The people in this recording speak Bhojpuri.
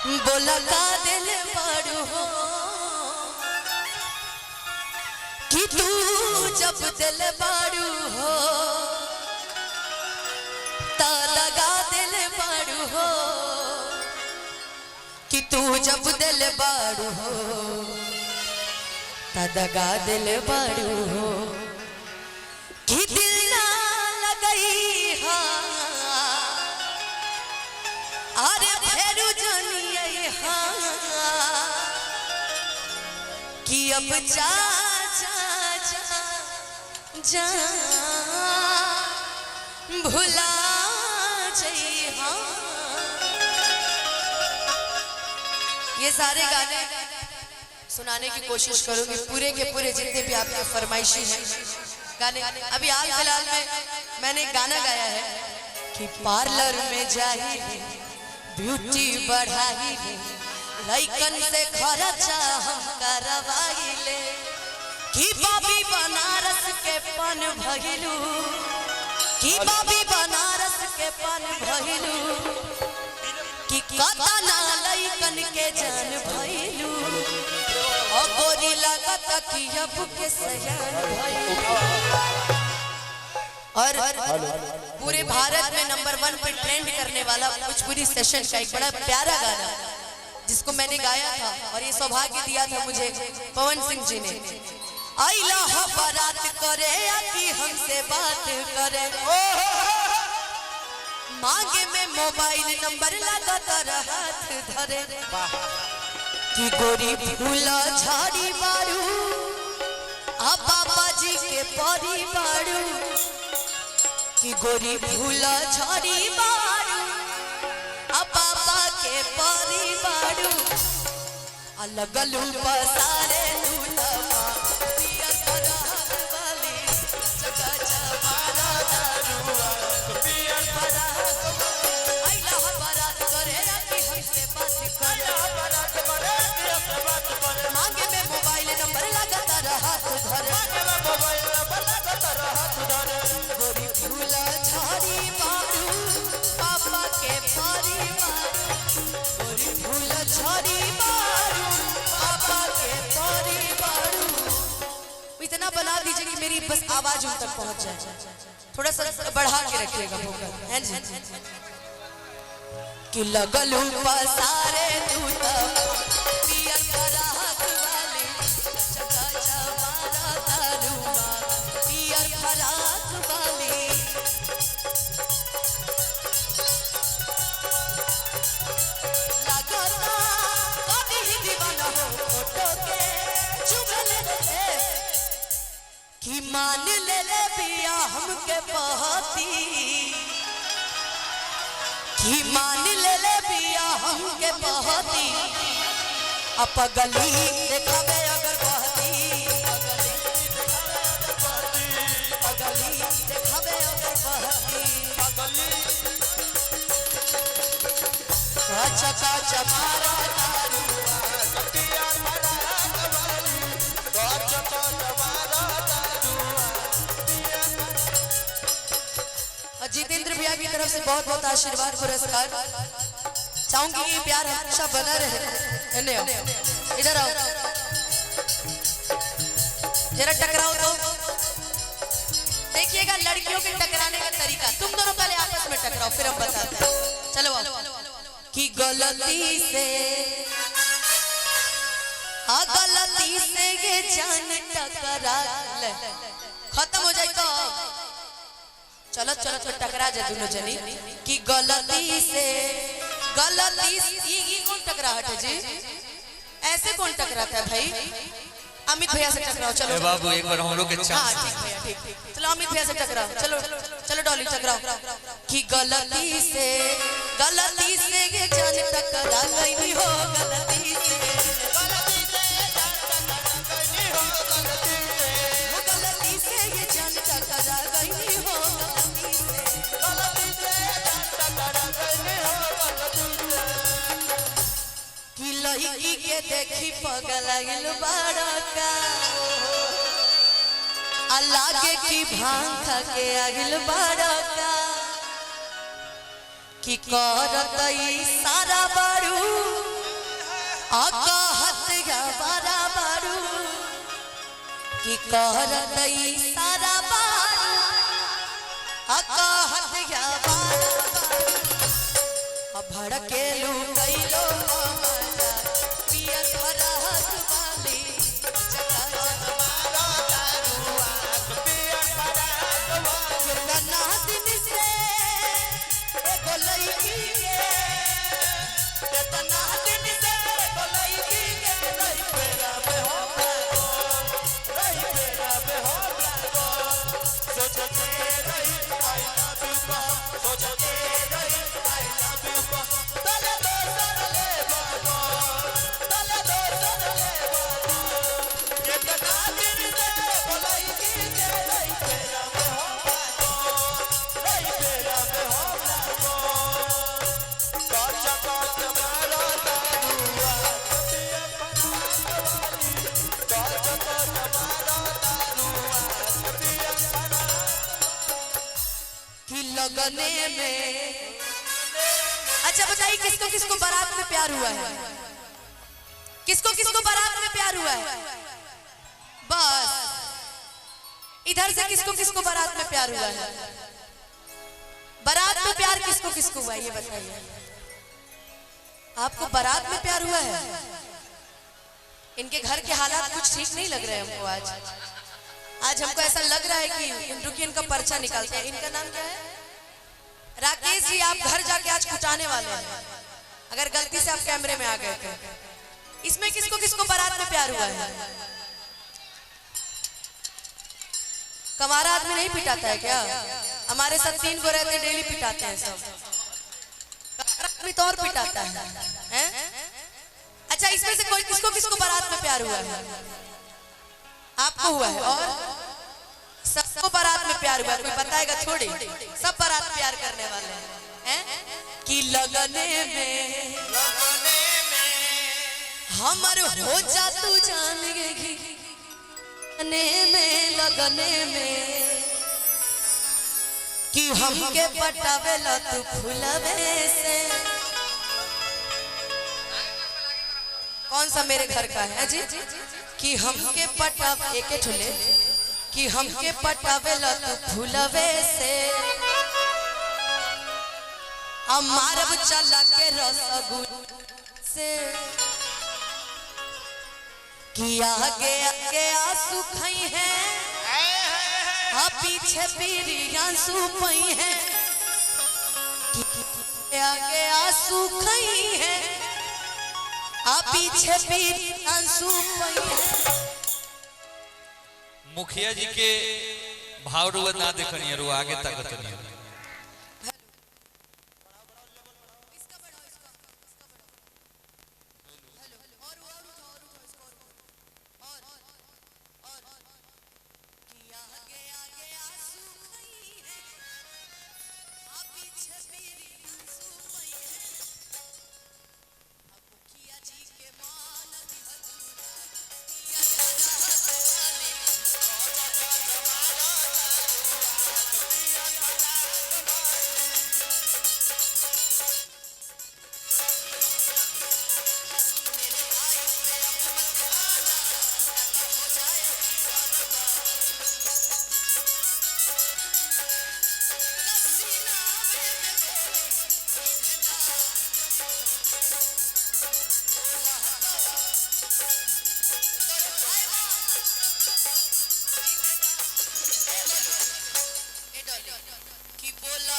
बोला का दिल बड़ू हो कि तू जब दिल बड़ू हो ता दगा दिल बड़ू हो कि तू जब दिल बड़ू हो ता दगा दिल बड़ू हो कि दिल ना लगई हा अरे फेरू जानिए हाँ कि अब जा जा जा जा भुला जाइए हाँ। ये सारे गाने सुनाने की कोशिश करूंगी पूरे के पूरे जितने भी आपके फरमाइशी हैं गाने। अभी हाल फिलहाल में मैंने गाना गाया है कि पार्लर में जाइए ब्यूटी बढ़ाई ले लइकन से खर्चा हम करवाई ले कि बाबी बनारस के पन भइलू कि बाबी बनारस के पन भइलू कि कता ना लइकन के जान भइलू और गोरी लागत कि अब के सयान भइलू। और पूरे भारत में नंबर 1 पे ट्रेंड करने वाला भोजपुरी सेशन का एक बड़ा प्यारा गाना जिसको मैंने गाया था और ये सौभाग्य दिया था मुझे पवन सिंह जी ने। आइला हा बारात करे कि हमसे बात करे मांगे में मोबाइल नंबर लगातार हाथ धरे कि गोरी फूला झाड़ी बारू आ बाबा जी के परी बारू कि गोरी फूला झाड़ी बारू आ बाबा के परी बारू अलग लू पसारे लूटवा पिया करार वाली जगा जमाना दारुआ पिया करार आइला बारात करे कि हमसे बात करे बारात करे कि हमसे बात करे मांगे में मोबाइल नंबर लगातार हाथ धरे मांगे में मोबाइल नंबर लगातार हाथ धरे गोरी फूला झाड़ी बारू पापा के परी बारू गोरी फूला झाड़ी बारू पापा के परी बारू। इतना बना दीजिए कि मेरी बस आवाज उन तक पहुंच जाए थोड़ा सा बढ़ा के रखिएगा वोकल हैं जी कि लगलू पसारे तू तब पियर फराक वाली जगा जमाना दारुआ पियर फराक वाली लगाता कभी ही दीवाना हो फोटो के चुगल रे कि मान ले ले पिया हमके बहती कि मान ले ले पिया हमके बहती अब गली देखावे अगर बहती पगली देखावे अगर बहती काचा काचा मारा दारुआ कटिया मारा कवाली काचा काचा मारा दारुआ जितेंद्र भैया की तरफ से बहुत बहुत आशीर्वाद पुरस्कार चाहूंगी कि प्यार हमेशा बना रहे। इधर आओ जरा टकराओ तो देखिएगा लड़कियों के टकराने का तरीका। तुम दोनों पहले आपस में टकराओ फिर हम बताते हैं। चलो आओ कि गलती से ये जान टकरा ले खत्म हो जाए तो चलो चलो तो टकरा जाए दोनों जनी कि गलती से ये कौन टकराहट है जी? ऐसे कौन टकराता है भाई? अमित भैया से टकराओ चलो बाबू एक बार हम लोग के हाँ ठीक भैया ठीक चलो अमित भैया से टकराओ चलो चलो डॉली टकराओ कि गलती से ये जान टकरा गई हो गलती से ये जान टकरा गई हो कि लड़की के देखी पगल बड़का अल्लाह के की भांग के आगिल बड़का कि करत सारा बड़ू आका हत्या बारा बारू कि कहरत सारा बारू आका हत्या बारा भड़केलू कैलो पियर फरहत वाली कितना दिन से एगो लड़की के कितना दिन से एगो लड़की के रही फेरा में हो रही फेरा में हो सोचते रही आई लव यू को सोचते रही आई लव यू को तले दोसर ले बाबू तले दोसर ले बाबू कितना दिन से एगो लड़की के रही फेरा में हो रही फेरा में हो लगने में। अच्छा बताइए किसको किसको बारात में प्यार हुआ है? किसको किसको बारात में प्यार हुआ है? बस इधर से किसको किसको बारात में प्यार हुआ है? बारात में प्यार किसको किसको हुआ ये बताइए। आपको बारात में प्यार हुआ है? इनके घर के हालात कुछ ठीक नहीं लग रहे हमको आज हमको ऐसा लग रहा है कि रुकिए इनका पर्चा निकालते हैं। इनका नाम क्या है? राकेश जी, आप घर जाके आज कुटाने वाले हैं अगर गलती से आप कैमरे में आ गए तो। इसमें किसको किसको बारात में प्यार हुआ है? कमारा आदमी नहीं पिटाता है क्या? हमारे साथ 3 गो रहते डेली पिटाते हैं सब। आदमी तो और पिटाता है, हैं? अच्छा इसमें से कोई किसको किसको बारात में प्यार हुआ है? आपको हुआ है और सबको बारात में प्यार हुआ है। कोई बताएगा थोड़ी? सब बारात प्यार करने वाले हैं कि लगने में हमर हो जा तू जान गेगी लगने में कि हमके पटावे ला तू फुलवे से। कौन सा मेरे घर का है जी? कि हमके पटावे एक ठुले कि हमके पटावे ला तू फुलवे से मारब चला के रसगुल से कि आगे आगे आंसू खई है पीछे पीरी आंसू पई है कि आगे आंसू खई है पीछे पीरी आंसू पई है। मुखिया जी के भाव रुआ ना देखनी रुआ आगे तक नहीं। कि बोला